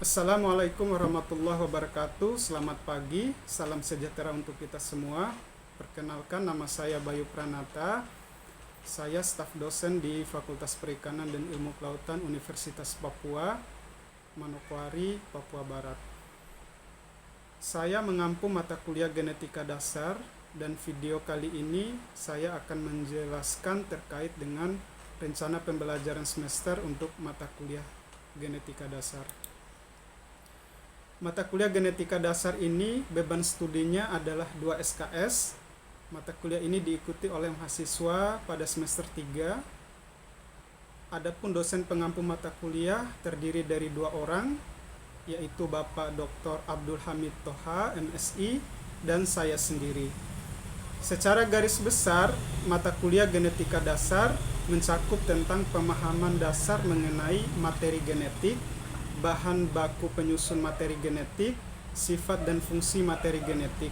Assalamualaikum warahmatullahi wabarakatuh. Selamat pagi, salam sejahtera untuk kita semua. Perkenalkan, nama saya Bayu Pranata. Saya staf dosen di Fakultas Perikanan dan Ilmu Kelautan Universitas Papua, Manokwari, Papua Barat. Saya mengampu mata kuliah genetika dasar, dan video kali ini saya akan menjelaskan terkait dengan rencana pembelajaran semester untuk mata kuliah genetika dasar. Mata kuliah genetika dasar ini beban studinya adalah 2 SKS. Mata kuliah ini diikuti oleh mahasiswa pada semester 3. Adapun dosen pengampu mata kuliah terdiri dari 2 orang, yaitu Bapak Dr. Abdul Hamid Toha, MSI, dan saya sendiri. Secara garis besar, mata kuliah genetika dasar mencakup tentang pemahaman dasar mengenai materi genetik, bahan baku penyusun materi genetik, sifat dan fungsi materi genetik.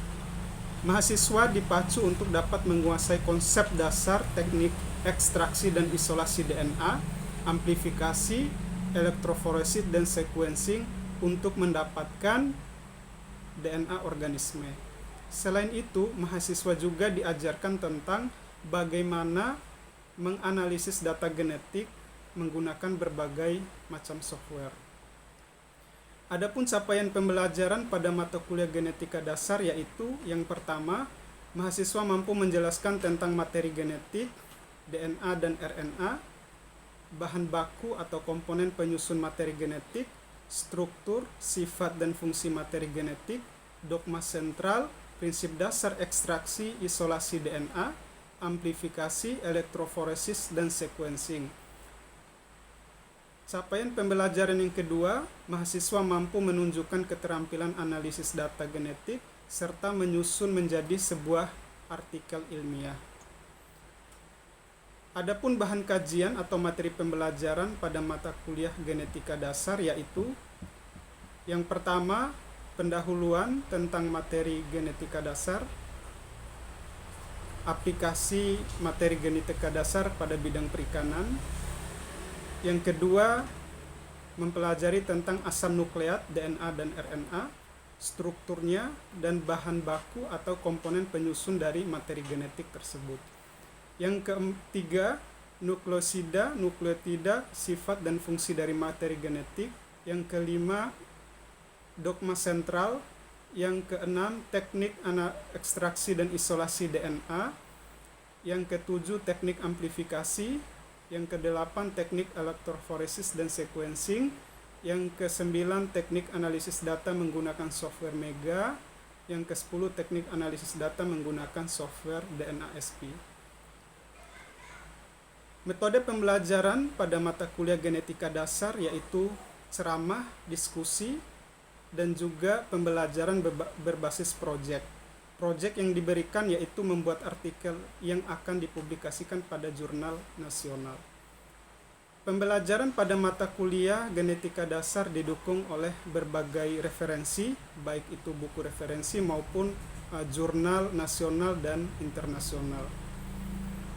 Mahasiswa dipacu untuk dapat menguasai konsep dasar teknik ekstraksi dan isolasi DNA, amplifikasi, elektroforesis, dan sequencing untuk mendapatkan DNA organisme. Selain itu, mahasiswa juga diajarkan tentang bagaimana menganalisis data genetik menggunakan berbagai macam software. Adapun capaian pembelajaran pada mata kuliah genetika dasar yaitu yang pertama, mahasiswa mampu menjelaskan tentang materi genetik, DNA dan RNA, bahan baku atau komponen penyusun materi genetik, struktur, sifat dan fungsi materi genetik, dogma sentral, prinsip dasar ekstraksi isolasi DNA, amplifikasi, elektroforesis, dan sequencing. Capaian pembelajaran yang kedua, mahasiswa mampu menunjukkan keterampilan analisis data genetik serta menyusun menjadi sebuah artikel ilmiah. Adapun bahan kajian atau materi pembelajaran pada mata kuliah genetika dasar yaitu yang pertama, pendahuluan tentang materi genetika dasar, aplikasi materi genetika dasar pada bidang perikanan. Yang kedua, mempelajari tentang asam nukleat, DNA dan RNA, strukturnya, dan bahan baku atau komponen penyusun dari materi genetik tersebut. Yang ketiga, nukleosida, nukleotida, sifat dan fungsi dari materi genetik. Yang kelima, dogma sentral. Yang keenam, teknik ekstraksi dan isolasi DNA. Yang ketujuh, teknik amplifikasi. Yang kedelapan, teknik elektroforesis dan sequencing. Yang kesembilan, teknik analisis data menggunakan software Mega. Yang ke-10, teknik analisis data menggunakan software DNASP. Metode pembelajaran pada mata kuliah genetika dasar yaitu ceramah, diskusi, dan juga pembelajaran berbasis proyek. Proyek yang diberikan yaitu membuat artikel yang akan dipublikasikan pada jurnal nasional. Pembelajaran pada mata kuliah genetika dasar didukung oleh berbagai referensi, baik itu buku referensi maupun jurnal nasional dan internasional.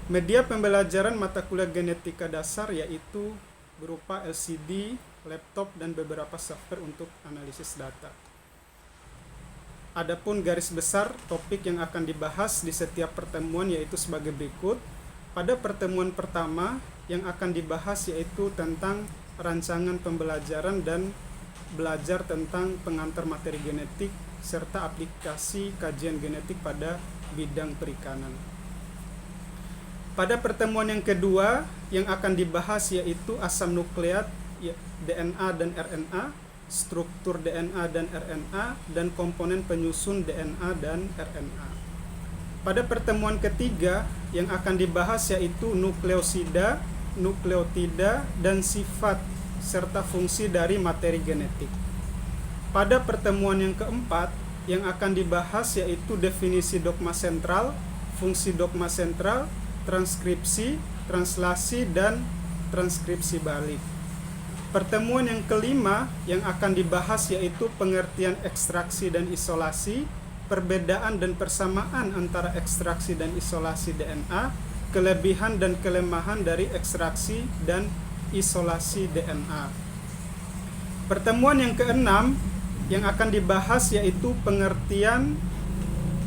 Media pembelajaran mata kuliah genetika dasar yaitu berupa LCD, laptop, dan beberapa software untuk analisis data. Adapun garis besar topik yang akan dibahas di setiap pertemuan yaitu sebagai berikut. Pada pertemuan pertama yang akan dibahas yaitu tentang rancangan pembelajaran dan belajar tentang pengantar materi genetik serta aplikasi kajian genetik pada bidang perikanan. Pada pertemuan yang kedua yang akan dibahas yaitu asam nukleat, DNA dan RNA, struktur DNA dan RNA, dan komponen penyusun DNA dan RNA. Pada pertemuan ketiga yang akan dibahas yaitu nukleosida, nukleotida, dan sifat serta fungsi dari materi genetik. Pada pertemuan yang keempat yang akan dibahas yaitu definisi dogma sentral, fungsi dogma sentral, transkripsi, translasi, dan transkripsi balik. Pertemuan yang kelima yang akan dibahas yaitu pengertian ekstraksi dan isolasi, perbedaan dan persamaan antara ekstraksi dan isolasi DNA, kelebihan dan kelemahan dari ekstraksi dan isolasi DNA. Pertemuan yang keenam yang akan dibahas yaitu pengertian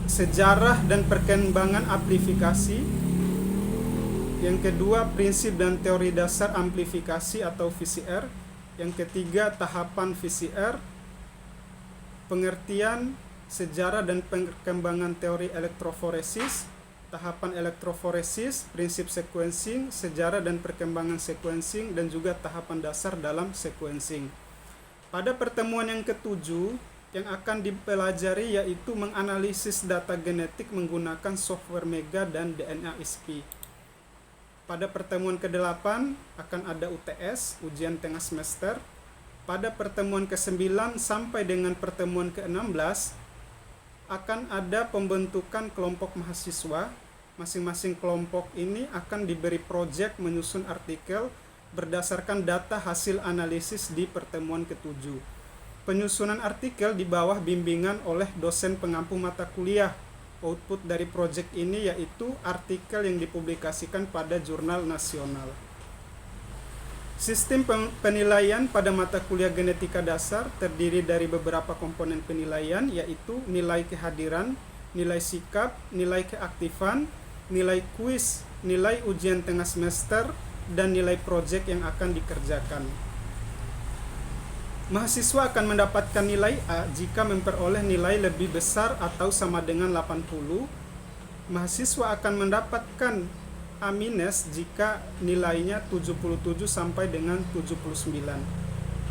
sejarah dan perkembangan amplifikasi. Yang kedua, prinsip dan teori dasar amplifikasi atau VCR. Yang ketiga, tahapan VCR. Pengertian sejarah dan perkembangan teori elektroforesis, tahapan elektroforesis, prinsip sequencing, sejarah dan perkembangan sequencing, dan juga tahapan dasar dalam sequencing. Pada pertemuan yang ketujuh, yang akan dipelajari yaitu menganalisis data genetik menggunakan software Mega dan DNA-ISP. Pada pertemuan ke-8 akan ada UTS, ujian tengah semester. Pada pertemuan ke-9 sampai dengan pertemuan ke-16 akan ada pembentukan kelompok mahasiswa. Masing-masing kelompok ini akan diberi proyek menyusun artikel berdasarkan data hasil analisis di pertemuan ke-7. Penyusunan artikel di bawah bimbingan oleh dosen pengampu mata kuliah. Output dari proyek ini yaitu artikel yang dipublikasikan pada jurnal nasional. Sistem penilaian pada mata kuliah genetika dasar terdiri dari beberapa komponen penilaian yaitu nilai kehadiran, nilai sikap, nilai keaktifan, nilai kuis, nilai ujian tengah semester, dan nilai proyek yang akan dikerjakan. Mahasiswa akan mendapatkan nilai A jika memperoleh nilai lebih besar atau sama dengan 80. Mahasiswa akan mendapatkan A- jika nilainya 77 sampai dengan 79.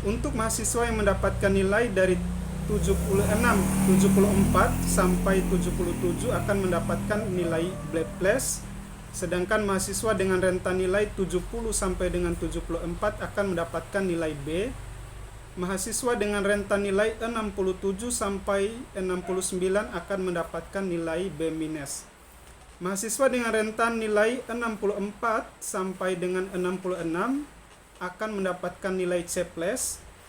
Untuk mahasiswa yang mendapatkan nilai dari 76, 74 sampai 77 akan mendapatkan nilai B+, sedangkan mahasiswa dengan rentan nilai 70 sampai dengan 74 akan mendapatkan nilai B. Mahasiswa dengan rentan nilai 67 sampai 69 akan mendapatkan nilai B-. Mahasiswa dengan rentan nilai 64 sampai dengan 66 akan mendapatkan nilai C+.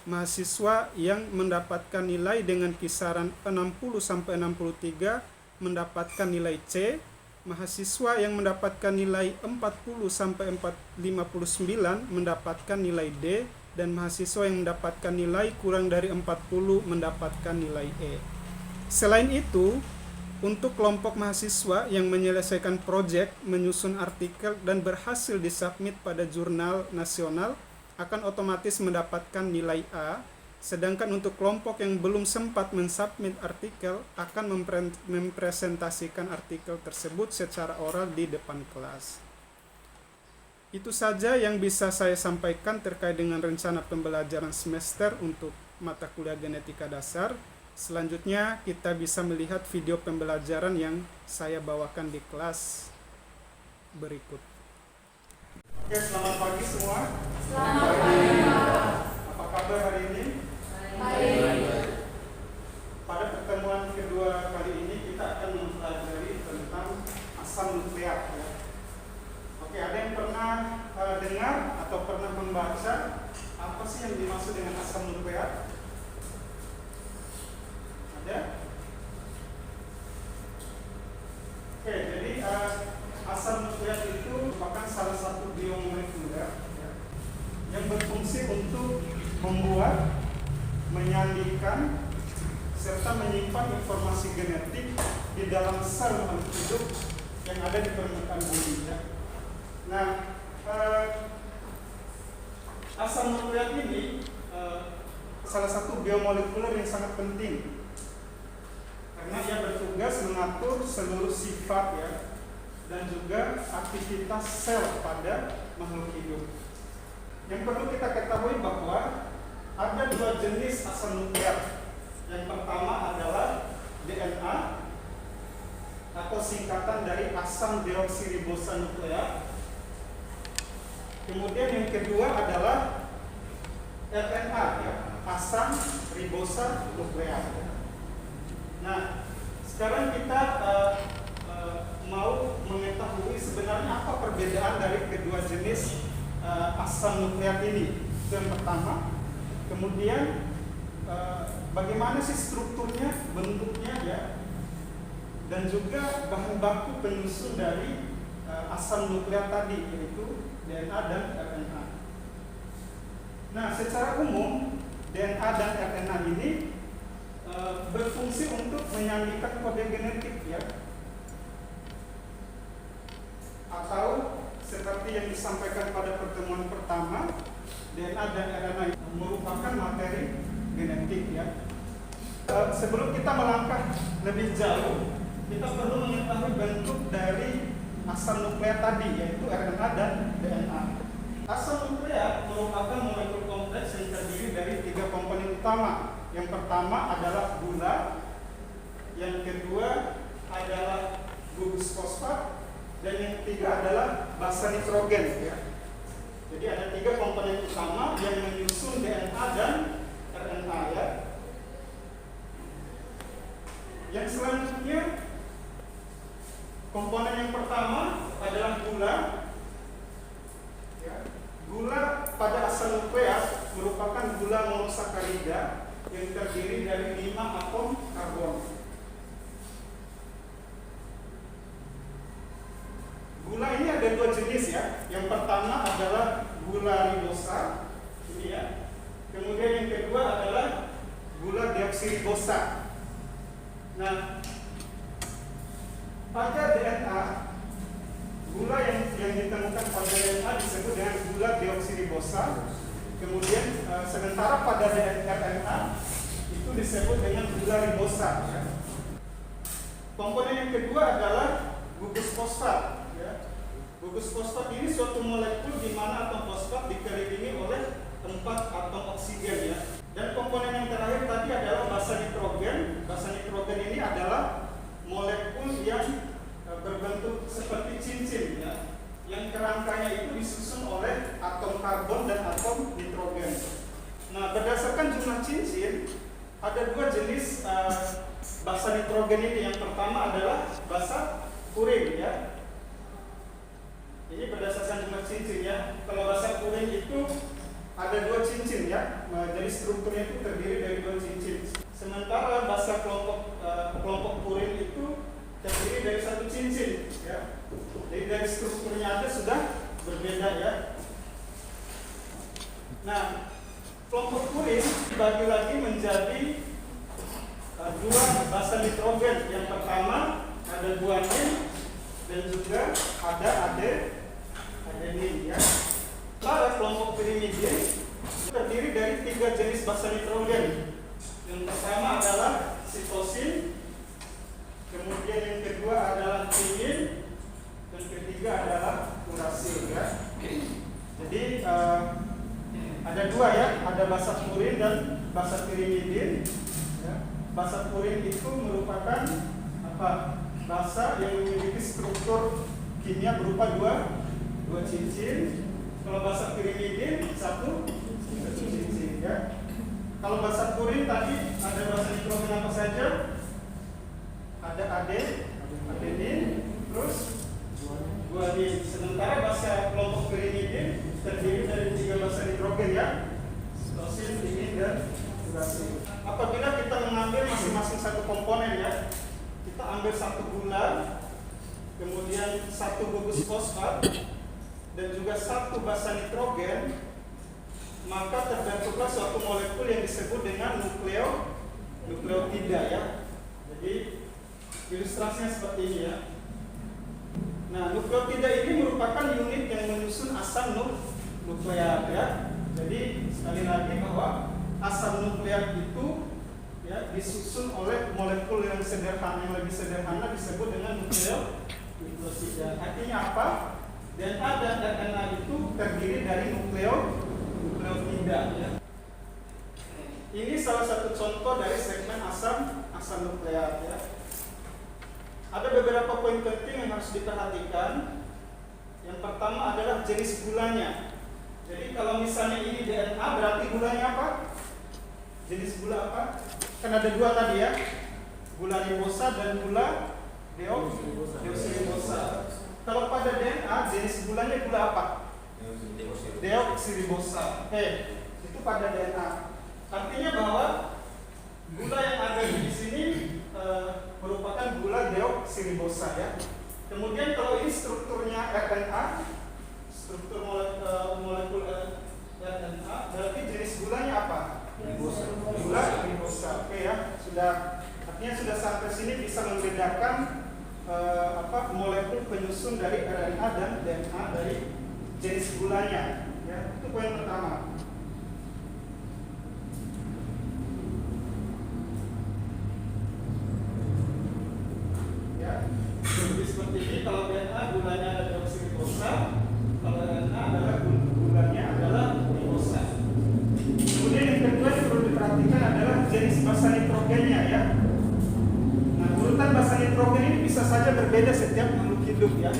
Mahasiswa yang mendapatkan nilai dengan kisaran 60 sampai 63 mendapatkan nilai C. Mahasiswa yang mendapatkan nilai 40 sampai 59 mendapatkan nilai D. Dan mahasiswa yang mendapatkan nilai kurang dari 40 mendapatkan nilai E. Selain itu, untuk kelompok mahasiswa yang menyelesaikan proyek, menyusun artikel, dan berhasil disubmit pada jurnal nasional akan otomatis mendapatkan nilai A, sedangkan untuk kelompok yang belum sempat mensubmit artikel akan mempresentasikan artikel tersebut secara oral di depan kelas. Itu saja yang bisa saya sampaikan terkait dengan rencana pembelajaran semester untuk mata kuliah genetika dasar. Selanjutnya kita bisa melihat video pembelajaran yang saya bawakan di kelas berikut. Oke, selamat pagi semua. Selamat pagi. Apa kabar hari ini? Baik. Pada pertemuan kedua kali ini kita akan mempelajari tentang asam nukleat. Oke, ada yang pernah dengar atau pernah membaca apa sih yang dimaksud dengan asam nukleat? Ada? Oke, jadi asam nukleat itu merupakan salah satu biomolekuler yang berfungsi untuk membuat, menyandikan, serta menyimpan informasi genetik di dalam sel makhluk hidup yang ada di permukaan bumi. Nah, asam nukleat ini salah satu biomolekuler yang sangat penting karena ia bertugas mengatur seluruh sifat dan juga aktivitas sel pada makhluk hidup. Yang perlu kita ketahui bahwa ada dua jenis asam nukleat. Yang pertama adalah DNA atau singkatan dari asam deoksiribosa nukleat. Kemudian yang kedua adalah RNA, asam ribosa nukleat. Nah, sekarang kita mau mengetahui sebenarnya apa perbedaan dari kedua jenis asam nukleat ini. Itu yang pertama. Kemudian bagaimana sih strukturnya, bentuknya dan juga bahan baku penyusun dari asam nukleat tadi, yaitu DNA dan RNA. Nah, secara umum DNA dan RNA ini berfungsi untuk menyandikan kode genetik ya, atau seperti yang disampaikan pada pertemuan pertama, DNA dan RNA merupakan materi genetik ya. Sebelum kita melangkah lebih jauh, kita perlu mengetahui bentuk dari asam nukleat tadi, yaitu RNA dan DNA. Asam nukleat merupakan molekul kompleks yang terdiri dari 3 komponen utama. Yang pertama adalah gula, yang kedua adalah gugus fosfat, dan yang ketiga adalah basa nitrogen ya. Jadi ada 3 komponen utama yang menyusun DNA dan RNA ya. Yang selanjutnya, komponen yang pertama adalah gula ya. Gula pada asam nukleat merupakan gula monosakarida yang terdiri dari 5 atom karbon. Gula ini ada 2 jenis ya. Yang pertama adalah gula ribosa, ini ya. Kemudian yang kedua adalah gula deoksiribosa. Nah, pada DNA, gula yang ditemukan pada DNA disebut dengan gula deoksiribosa. Kemudian sementara pada RNA itu disebut dengan gula ribosa ya. Komponen yang kedua adalah gugus fosfat ya. Gugus fosfat ini suatu molekul di mana atom fosfat dikelilingi oleh 4 atom oksigen ya. Dan komponen yang terakhir tadi adalah basa nitrogen. Basa nitrogen ini adalah molekul yang berbentuk seperti cincin ya, yang kerangkanya itu disusun oleh atom karbon dan atom nitrogen. Nah, berdasarkan jumlah cincin ada 2 jenis basa nitrogen ini. Yang pertama adalah basa purin ya. Ini berdasarkan jumlah cincin ya. Kalau basa purin itu ada 2 cincin ya. Jadi strukturnya itu terdiri dari 2 cincin. Sementara basa kelompok purin itu terdiri dari 1 cincin ya. Jadi dari strukturnya aja sudah berbeda ya. Nah, kelompok purin dibagi lagi menjadi 2 basa nitrogen. Yang pertama ada guanin dan juga ada adenin ya. Pada kelompok pirimidin terdiri dari 3 jenis basa nitrogen. Yang pertama adalah sitosin, kemudian yang kedua adalah timin, dan ketiga adalah urasil ya. Jadi ada 2 ya, ada basa purin dan basa pirimidin ya. Basa purin itu merupakan basa yang memiliki struktur kimia berupa 2 cincin. Kalau basa pirimidin 1 cincin ya. Kalau basa purin tadi ada basa nitrogen apa saja? Ada adenin, terus guanin. Sementara basa kelompok pirimidin terdiri dari 3 basa nitrogen ya, sitosin, timin, dan urasil. Apabila kita mengambil masing-masing 1 komponen ya, kita ambil 1 gula, kemudian 1 gugus fosfat, dan juga 1 basa nitrogen, maka terbentuklah suatu molekul yang disebut dengan nukleotida ya. Jadi ilustrasinya seperti ini ya. Nah, nukleotida ini merupakan unit yang menyusun asam nukleat ya. Jadi sekali lagi bahwa asam nukleat itu ya disusun oleh molekul yang sederhana, yang lebih sederhana disebut dengan nukleotida. Artinya apa? DNA dan RNA itu terdiri dari nukleotida ya. Ini salah satu contoh dari segmen asam nukleat ya. Ada beberapa poin penting yang harus diperhatikan. Yang pertama adalah jenis gulanya. Jadi kalau misalnya ini DNA, berarti gulanya apa? Jenis gula apa? Kan ada 2 tadi ya, gula ribosa dan gula deoksiribosa. Kalau pada DNA jenis gulanya gula apa? Deoksiribosa. Itu pada DNA. Artinya bahwa gula yang ada di sini merupakan gula deoksiribosa ya. Kemudian kalau ini strukturnya RNA, struktur molekul RNA, berarti jenis gulanya apa? Gula ribosa. Oke ya, artinya sudah sampai sini bisa membedakan molekul penyusun dari RNA dan DNA dari jenis gulanya. Ya, itu poin pertama. Ya, jadi seperti ini. Kalau DNA gulanya ada deoksiribosa, kalau RNA adalah gulanya adalah ribosa. Kemudian yang kedua yang perlu diperhatikan adalah jenis basa nitrogennya ya. Nah, urutan basa nitrogen ini bisa saja berbeda setiap makhluk hidup ya.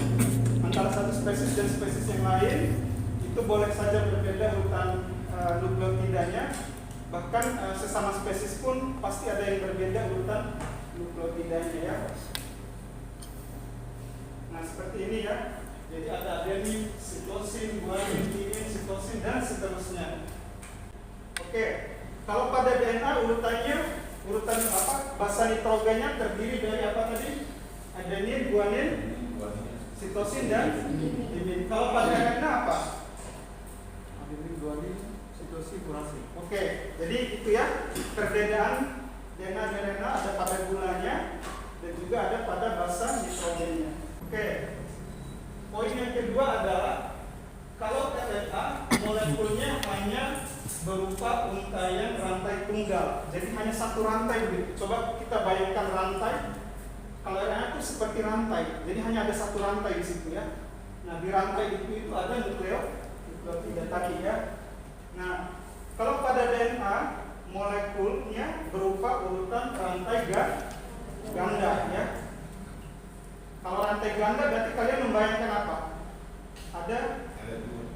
Antara satu spesies dan spesies yang lain itu boleh saja berbeda urutan nukleotidanya. Bahkan sesama spesies pun pasti ada yang berbeda urutan nukleotidanya ya. Nah, seperti ini ya. Jadi ada adenin, sitosin, guanin, timin, sitosin dan seterusnya. Oke, kalau pada DNA urutan basa nitrogennya terdiri dari apa tadi? Adenin, guanin, sitosin dan timin. Kalau pada RNA apa? Adenin, guanin, sitosin, uracil. Oke, jadi itu ya perbedaan DNA dan RNA ada pada gulanya dan juga ada pada basa nitrogennya. Oke, poin yang kedua adalah kalau RNA molekulnya hanya berupa untaian rantai tunggal, jadi hanya satu rantai begitu. Coba kita bayangkan rantai. Kalau RNA itu seperti rantai, jadi hanya ada satu rantai di situ ya. Nah, di rantai itu ada nukleotida tadi ya. Nah, kalau pada DNA molekulnya berupa urutan rantai ganda ya. Kalau rantai ganda berarti kalian membayangkan apa?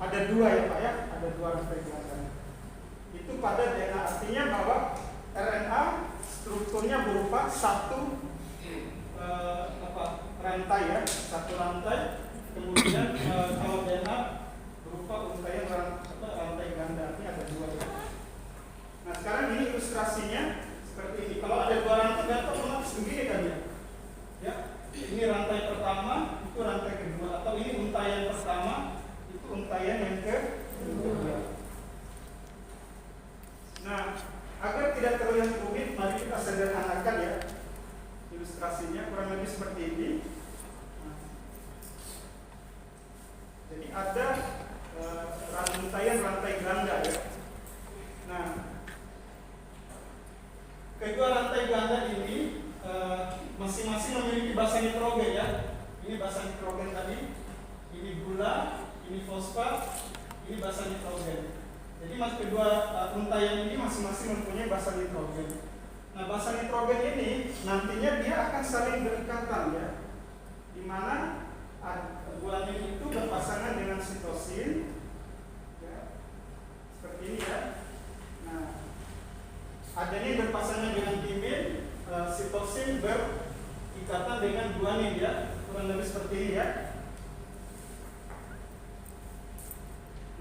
Ada dua ya Pak ya, ada dua rantai ganda. Itu pada DNA, artinya bahwa RNA strukturnya berupa satu rantai ya, satu rantai. Kemudian kalau DNA berupa untaian rantai ganda, artinya ada dua ya. Nah, sekarang ini ilustrasinya seperti ini. Kalau ada dua rantai ganda otomatis begini kan ya? Ya, ini rantai pertama, itu rantai kedua, atau ini untaian pertama, itu untaian yang kedua. Nah, agar tidak terlihat rumit, mari kita sederhanakan ya ilustrasinya kurang lebih seperti ini. Jadi ada untaian rantai ganda ya. Nah, kedua rantai ganda ini masing-masing memiliki basa nitrogen ya. Ini basa nitrogen tadi, ini gula, ini fosfat, ini basa nitrogen. Jadi kedua untaian ini masing-masing mempunyai basa nitrogen. Nah, basa nitrogen ini nantinya dia akan saling berikatan ya, di mana guanin itu berpasangan dengan sitosin, ya, seperti ini ya. Nah, adenin berpasangan dengan timin, sitosin berikatan dengan guanin ya, kurang lebih seperti ini ya.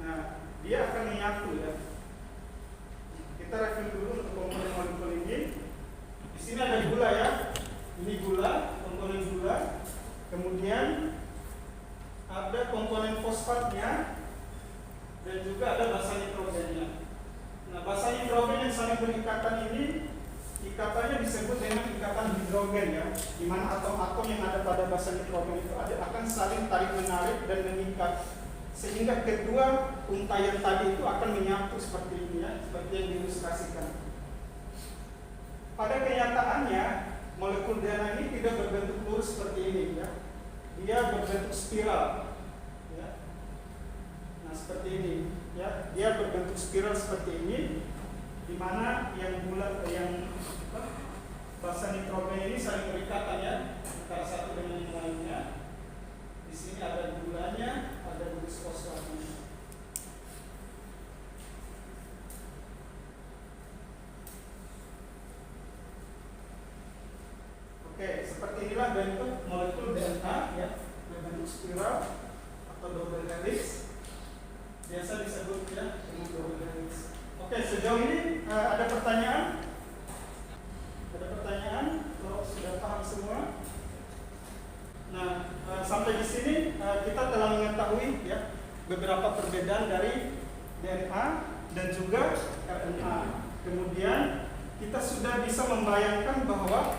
Nah, dia akan menyatu ya. Kita review dulu untuk komponen molekul ini. Di sini ada gula ya. Ini gula, komponen gula. Kemudian ada komponen fosfatnya dan juga ada basa nitrogennya. Nah, basa nitrogen yang saling berikatan ini ikatannya disebut dengan ikatan hidrogen ya, di mana atom-atom yang ada pada basa nitrogen itu akan saling tarik menarik dan mengikat, sehingga kedua untaian tadi itu akan menyatu seperti ini ya, seperti yang diilustrasikan. Pada kenyataannya molekul DNA ini tidak berbentuk lurus seperti ini ya, dia berbentuk spiral ya. Nah, seperti ini ya, dia berbentuk spiral seperti ini, di mana yang basa nitrogen ini saling berikatan ya antara satu dengan yang lainnya. Di sini ada gulanya, ada gugus fosfatnya. Oke, seperti inilah bentuk molekul DNA ya, berbentuk spiral atau double helix. Biasa disebut ya dengan double helix. Oke, sejauh ini ada pertanyaan? Ada pertanyaan? Kalau sudah paham semua? Nah, sampai di sini kita telah mengetahui ya beberapa perbedaan dari DNA dan juga RNA. Kemudian kita sudah bisa membayangkan bahwa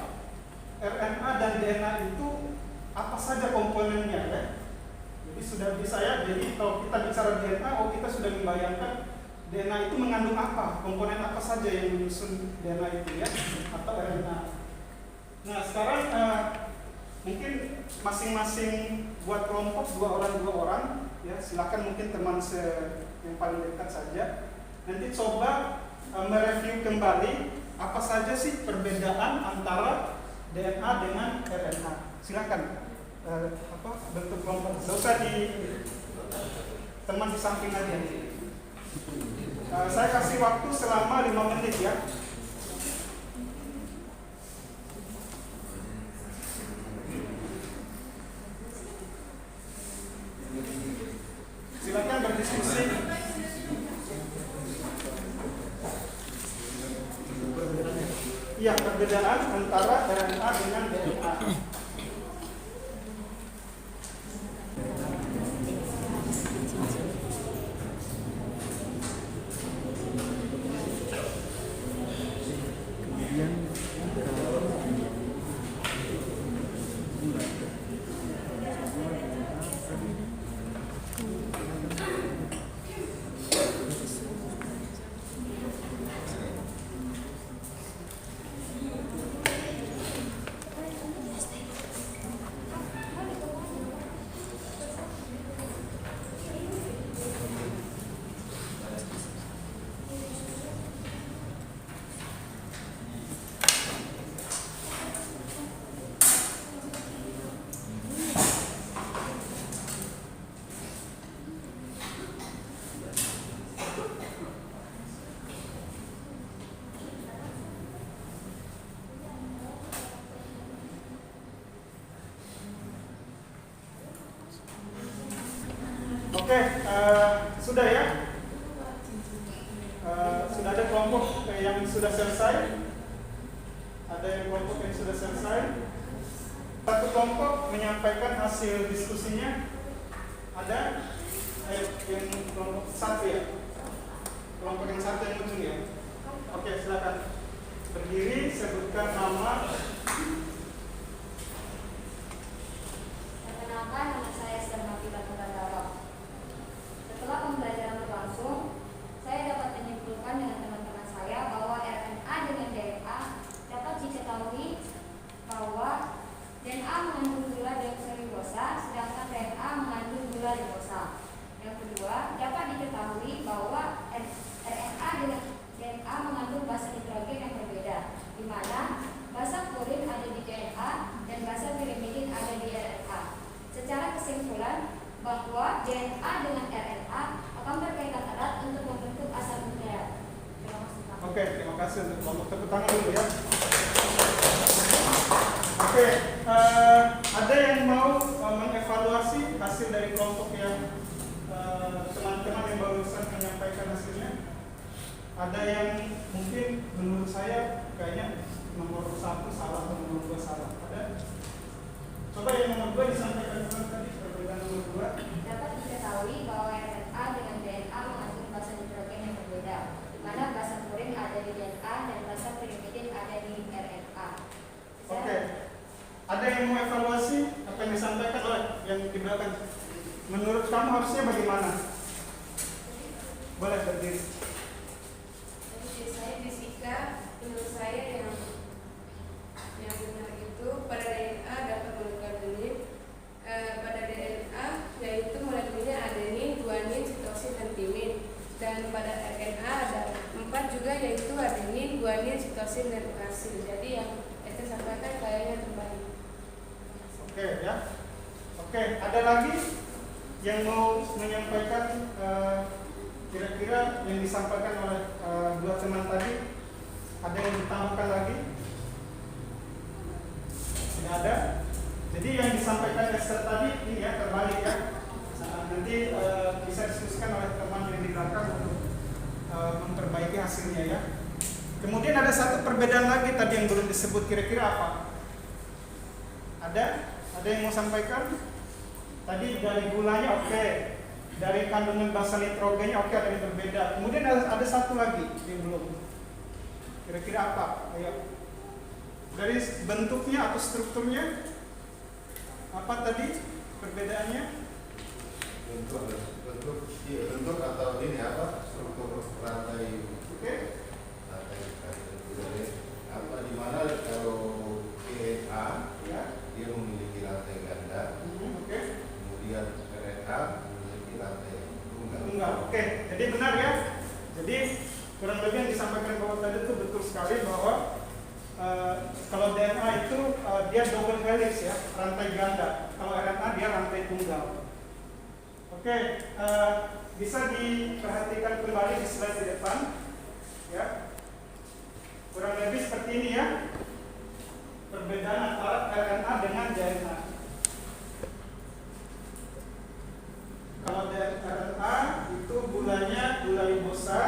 RNA dan DNA itu apa saja komponennya ya. Jadi sudah bisa ya. Jadi kalau kita bicara DNA, kita sudah membayangkan DNA itu mengandung apa, komponen apa saja yang menyusun DNA itu ya, atau RNA. Nah sekarang mungkin masing-masing buat kelompok dua orang ya. Silakan mungkin teman yang paling dekat saja. Nanti coba mereview kembali apa saja sih perbedaan antara DNA dengan RNA. Silakan bentuk kelompok. Tidak usah di teman di samping aja. Saya kasih waktu selama 5 menit ya. Silakan berdiskusi. Iya, perbedaan antara RNA dengan DNA. Oke, sudah ya. Sudah ada kelompok yang sudah selesai. Ada yang kelompok yang sudah selesai. Satu kelompok menyampaikan hasil diskusinya. Ada yang kelompok satu ya. Kelompok yang satu yang ujung ya. Oke, silakan berdiri, sebutkan nama. Perkenalkan, nama saya Esther Mafila Tandaro. Setelah pembelajaran berlangsung, saya dapat menyimpulkan dengan teman-teman saya bahwa RNA dengan DNA dapat diketahui bahwa DNA mengandung gula deoksiribosa, sedangkan RNA mengandung gula ribosa. Yang kedua, dapat diketahui bahwa RNA dengan DNA mengandung basa nitrogen yang berbeda, di mana basa purin ada di DNA dan basa pirimidin ada di RNA. Secara kesimpulan, bahwa DNA dengan RNA akan berkaitan erat untuk membentuk asam nukleat. Terima kasih, Pak. Oke, terima kasih untuk kelompok. Tepuk tangan dulu ya. Oke, ada yang mau mengevaluasi hasil dari kelompok yang teman-teman yang barusan menyampaikan hasilnya? Ada yang mungkin menurut saya kayaknya nomor 1 salah atau nomor 2 salah. Ada? Coba yang nomor 2 disampaikan dulu tadi, perbedaan nomor 2. Dapat diketahui bahwa RNA dengan DNA mengandung basa nitrogen yang berbeda, di mana basa purin ada di DNA dan basa pirimidin ada di RNA. Oke. Ada yang mau evaluasi apa yang disampaikan oleh yang di belakang? Menurut kamu harusnya bagaimana? Boleh berdiri. Jadi saya fisika, menurut saya yang benar itu pada DNA dapat mengandung pada DNA yaitu molekulnya adenin, guanin, sitosin, dan timin. Dan pada RNA ada 4 juga yaitu adenin, guanin, sitosin, dan uracil. Jadi yang itu sampaikan kayaknya terbaik. Oke ya. Oke, ada lagi yang mau menyampaikan kira-kira yang disampaikan oleh dua teman tadi? Ada yang ditambahkan lagi? Tidak ada. Jadi yang disampaikan Esther tadi ini ya terbalik ya. Nanti bisa diskusikan oleh teman yang di belakang untuk memperbaiki hasilnya ya. Kemudian ada satu perbedaan lagi tadi yang belum disebut, kira-kira apa? Ada? Ada yang mau sampaikan? Tadi dari gulanya oke. Dari kandungan basa nitrogennya oke, ada yang berbeda. Kemudian ada satu lagi yang belum. Kira-kira apa? Ayo. Dari bentuknya atau strukturnya, apa tadi perbedaannya? Bentuk atau ini apa? Struktur rantai. Oke. Apa di mana kalau DNA Ya. dia memiliki rantai ganda, Oke. kemudian RNA memiliki rantai tunggal. Tunggal. Oke. Jadi benar ya. Jadi kurang lebih yang disampaikan Bapak tadi itu betul sekali bahwa kalau DNA itu dia double helix ya, rantai ganda. Kalau RNA dia rantai tunggal. Oke, bisa diperhatikan kembali di slide di depan, ya. Kurang lebih seperti ini ya, perbedaan antara RNA dengan DNA. Kalau RNA itu gulanya gula ribosa,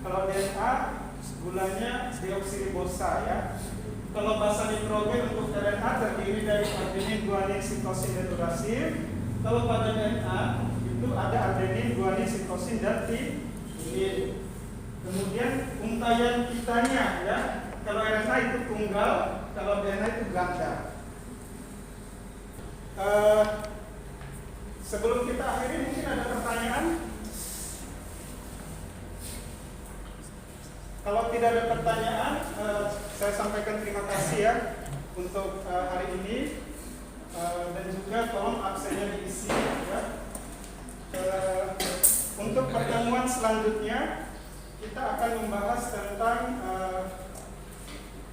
kalau DNA gulanya deoksiribosa ya. Kalau bahasa nitrogen untuk RNA terdiri dari adenin, guanin, sitosin, dan urasil. Kalau pada DNA itu ada adenin, guanin, sitosin, dan timin. Kemudian untaian kitanya ya. Kalau RNA itu tunggal, kalau DNA itu ganda. Sebelum kita akhiri mungkin ada pertanyaan. Kalau tidak ada pertanyaan, saya sampaikan terima kasih ya untuk hari ini, dan juga tolong absennya diisi ya. Untuk pertemuan selanjutnya kita akan membahas tentang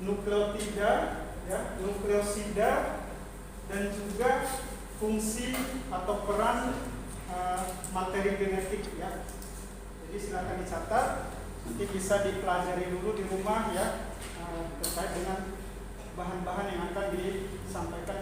nukleotida, ya, nukleosida, dan juga fungsi atau peran materi genetik ya. Jadi silakan dicatat, nanti bisa dipelajari dulu di rumah ya, terkait dengan bahan-bahan yang akan disampaikan